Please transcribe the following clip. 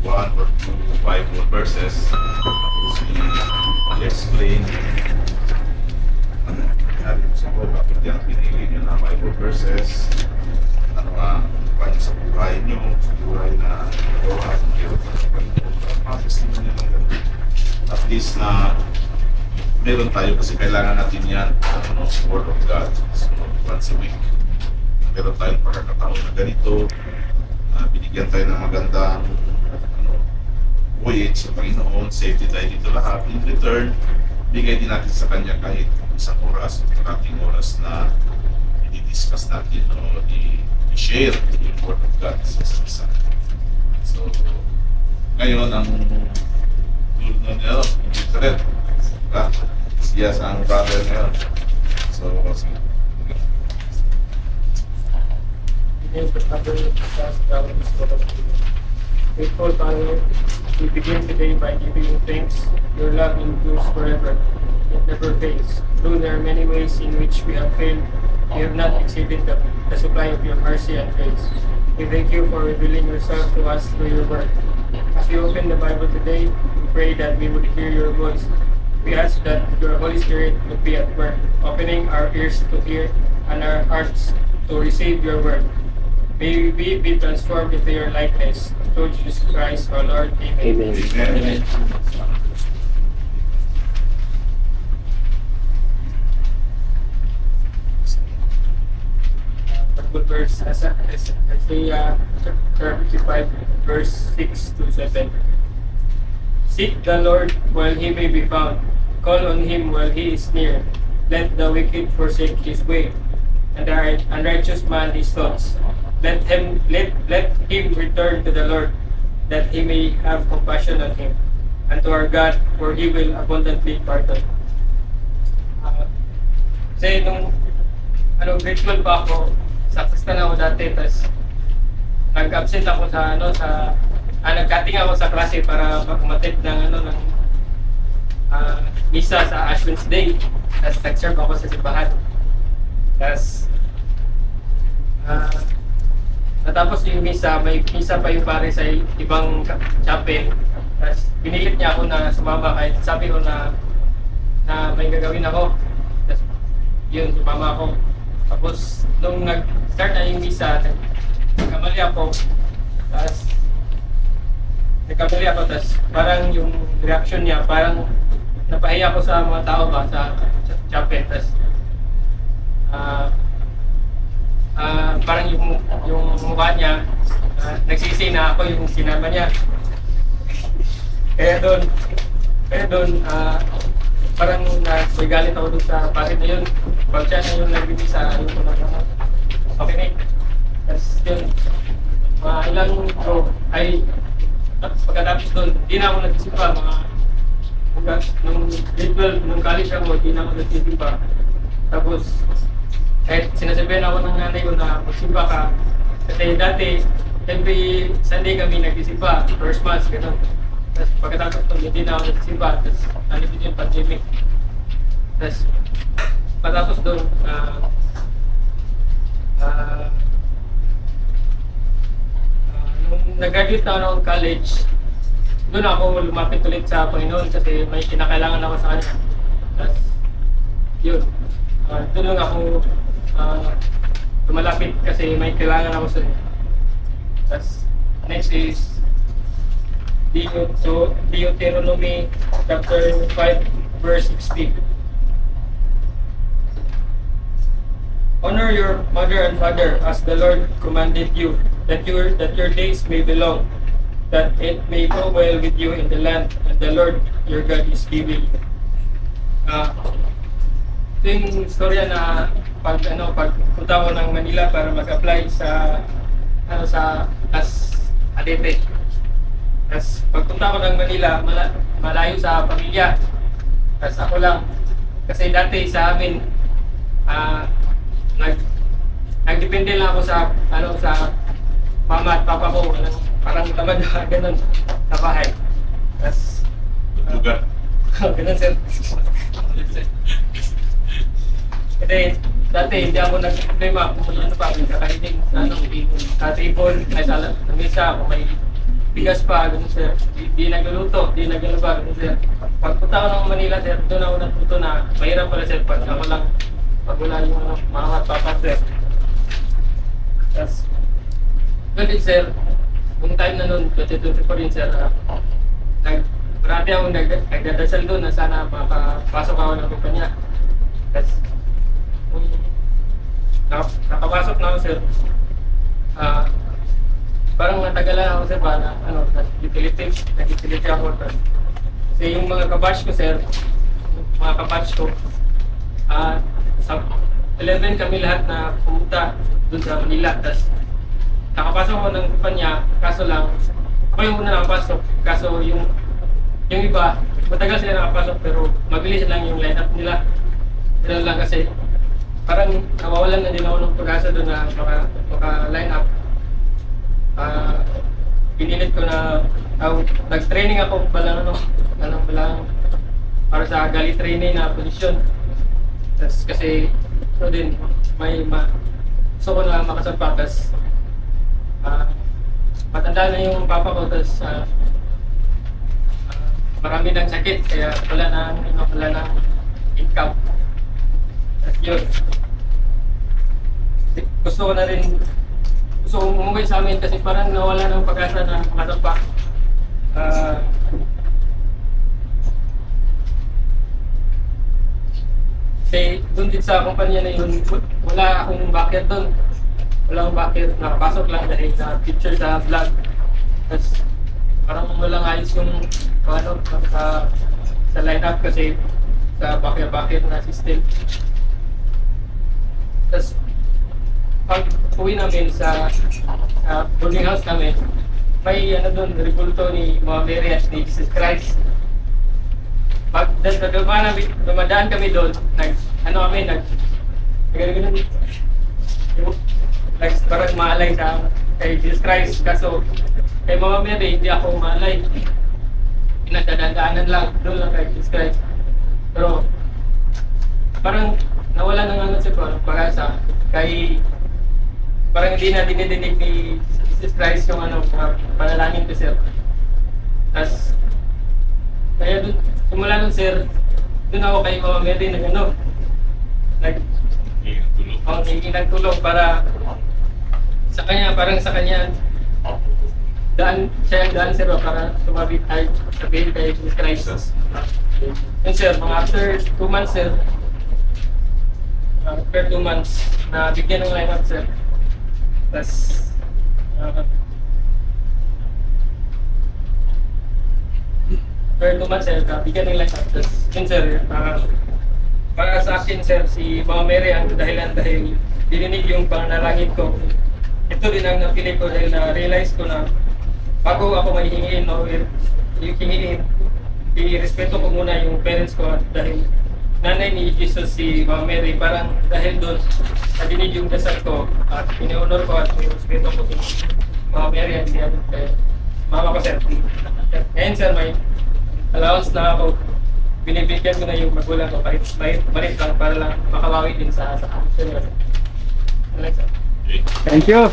one or two Bible verses. Tapos i-explain natin siguro bakit yan pinili nyo na Bible verses. Ano nga, paano sa buhay nyo, sa buhay na nagawa nyo, testimony lang ganun. At least na meron tayo kasi kailangan natin yan, ano, Word of God, so, once a week. Meron tayong pagkakataon na ganito, binigyan tayo ng magandang voyage sa Panginoon, safety tayo dito lahat. In return, bigay din natin sa Kanya kahit isang oras o karating oras na i-discuss natin o i-share yung Word of God sa isa. So, ngayon ang tulad na niya, internet. Siya sa ang brother ngayon. So, sige. Faithful Father, we begin today by giving you thanks. Your love endures forever. It never fails. Though there are many ways in which we have failed, you have not exceeded the supply of your mercy and grace. We thank you for revealing yourself to us through your word. As we open the Bible today, we pray that we would hear your voice. We ask that your Holy Spirit would be at work, opening our ears to hear and our hearts to receive your word. May we be transformed into your likeness through Jesus Christ our Lord. Amen. Amen. Bible verse Isaiah 35 verse 6 to 7. Seek the Lord while he may be found. Call on him while he is near. Let the wicked forsake his way, and the unrighteous man his thoughts. Let him return to the Lord, that he may have compassion on him, and to our God, for he will abundantly pardon. Kasi nung grade 12 pa ako, success na ako dati, tas nag-absent ako sa nag-cutting ako sa klase para mag-attend ng misa sa Ash Wednesday. Tas nag-serve ako sa simbahan. Tas natapos yung misa, may misa pa yung pare sa ibang chapel. Tas pinilit niya ako na sumama kahit sabi ko na may gagawin ako. Tas yun, sumama ako. Tapos nung nag-start na yung misa, nagkamali ako. Tas parang yung reaction niya, parang napahiya ako sa mga tao ba sa chapel. Tas parang yung mukha niya, nagsisi na ako yung sinama niya. Kaya doon, parang nagalit ako doon sa pare na yun. Pag siya na yung nagbibig sa yung pakinig. Tapos yun, ilang ay pagkatapos doon, hindi na ako nagsisimba. Nung grade 12, nung college ako, hindi na ako nagsisimba. Tapos, kahit sinasabihan ako ng nanay ko na magsimba ka. Kasi dati, every Sunday kami nagsisimba, first mass, gano'n. Tapos pagkatapos doon, hindi na ako nagsisimba. Tapos, din yung pandemic. Tapos, patapos doon, nung nag-graduate na ako ng college, doon ako lumapit ulit sa Panginoon kasi may kinakailangan ako sa kanya. Tapos, yun. Doon lang ako lumalapit kasi may kailangan ako sa kanya. Tapos, next is Deuteronomy chapter 5 verse 16. Honor your mother and father as the Lord commanded you, that your days may be long, that it may go well with you in the land that the Lord your God is giving you. Ito yung storya na pagpunta ko ng Manila para mag-apply sa ADT. Tapos pagpunta ko ng Manila, malayo sa pamilya. Tapos ako lang. Kasi dati sa amin, nagdepende lang ako sa mama at papa ko. Parang tamad na ganun sa bahay. Tapos Lugar. ganun sir. Kasi dati hindi ako nag-problema kung ano pa, kakainin sa table, ay sa misa, kung may bigas pa, ganun sir. Di nagluluto, di naglaluba, ganun sir. Pagpunta ko ng Manila sir, doon ako natuto na mahirap pala sir pag ako lang, pag wala yung mama at papa sir. Tapos, ganun sir, yung time na noon, 2024 rin sir, marami akong nagdadasal doon na sana makapasok ako ng kumpanya. Tapos, nakapasok na ako sir, parang natagalan ako sir, para nag-utility ako. Kasi yung mga kabatch ko sir, sa 11 kami lahat na pumunta doon sa Manila. Tapos nakapasok ako ng kumpanya, kaso lang, ako yung una nakapasok, kaso yung iba, matagal sila nakapasok pero mabilis lang yung lineup nila. Ganun lang kasi, parang nawawalan na din ako ng pag-asa doon na maka-line up. Pinilit ko na nag-training ako palang para sa gali training na posisyon. Tapos kasi ito din gusto ko na makasampa. Tapos matanda na yung papa ko. Tapos marami ng sakit kaya wala na income. Tapos yun, gusto ko umuwi sa amin kasi parang nawala ng pag-asa na makasampa. Kasi doon din sa kumpanya na yun, wala akong backer doon. Wala akong backer, nakapasok lang dahil sa picture sa vlog. Tapos parang walang ayos yung sa line-up kasi sa backer na system. Tapos pag uwi namin sa boarding house kami, may doon, ribulto ni Mama Mary at ni Jesus Christ. Pag dumadaan kami doon, parang maalay kay Jesus Christ. Kaso kay Mama Mary, hindi ako maalay. Pinagdadaanan lang, doon lang kay Jesus Christ. Pero parang nawala ng pag-asa. Parang hindi na dinidinig ni Jesus Christ yung panalangin ko sir. Tapos, kaya simula nun sir, doon ako kay Mama Mary hingi ng tulong para sa kanya, siya yung daan sir para tumabit tayo sabihin kay Jesus Christ. Yun sir, mga after 2 months sir, after 2 months na bigyan ng lineup sir. Tapos, after 2 months sir, bigyan ng lineup. Tapos, yun sir, para sa akin sir, si Mama Mary ang dahilan dahil dininig yung pananalangin ko. Ito din ang napili ko dahil na-realize ko na bago ako mahihingin o hingin, i-respeto ko muna yung parents ko at dahil nanay ni Jesus si Mama Mary, parang dahil doon nadinig yung dasal ko at ini-honor ko at i-respeto ko si Mama Mary at siya kay mama ko sir. Ngayon sir, may allowance na ako, binibigyan ko na yung magulang ko balik lang para lang makawawi din sa action nila. Thank you.